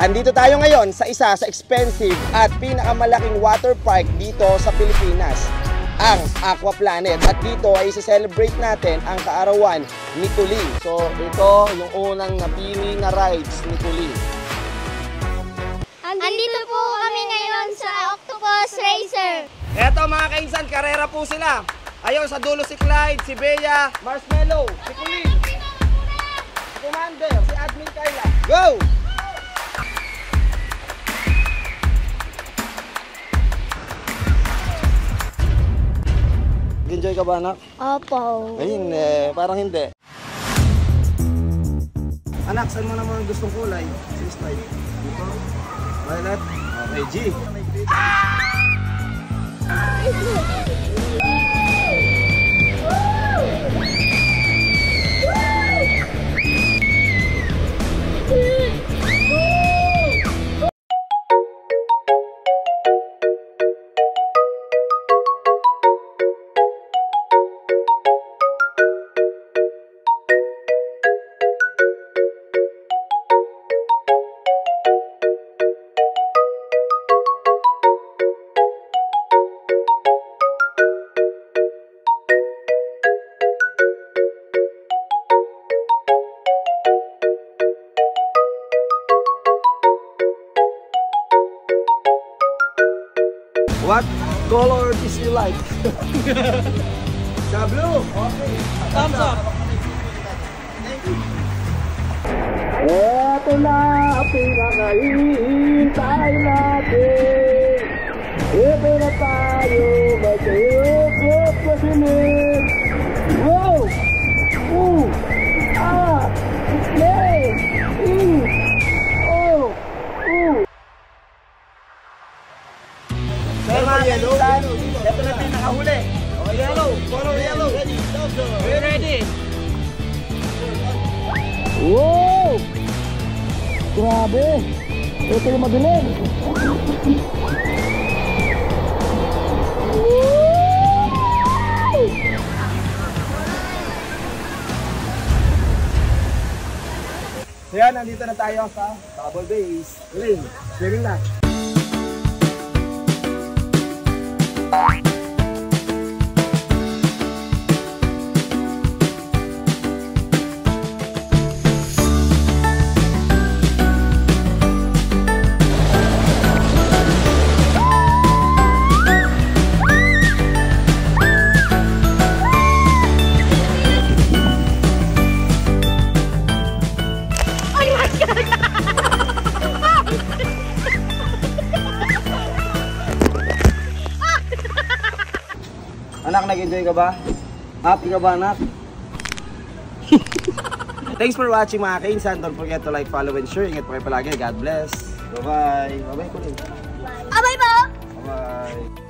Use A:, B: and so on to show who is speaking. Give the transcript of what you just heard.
A: Andito tayo ngayon sa isa sa expensive at pinakamalaking water park dito sa Pilipinas, ang Aqua Planet. At dito ay i-celebrate natin ang kaarawan ni Tuling. So ito yung unang napili na rides ni Tuling.
B: Andito po kami ngayon sa Octopus Racer.
A: Eto mga kainsan, karera po sila. Ayun sa dulo si Clyde, si Bea, Marshmallow, si Tuling, si Commander, si Admin Kayla. Go! Enjoy ka ba, anak?
B: Opo.
A: Ayun, parang hindi. Anak, saan mo naman gustong kulay? Si slide. Dito. Violet. Okay, G. What color is you like? Sa blue. Okay. Thumbs up. Thank you. Ito na ang pinakahihintay natin. Ito na tayo mag-iup sa sinig. Wow! Play! Yellow. Ito na pinakahuli. Okay, yellow. Color yellow. Ready. We're ready. Wow! Grabe. Ito yung madilim. So yan, nandito na tayo sa Double Base. Tuling, swimming na. Anak, nag-enjoy ka ba? Happy ka ba, anak? Thanks for watching mga kainsan. Don't forget to like, follow, and share. Ingat po kayo palagi. God bless. Bye-bye. Bye-bye, Kuling.
B: Bye-bye po!
A: Bye-bye.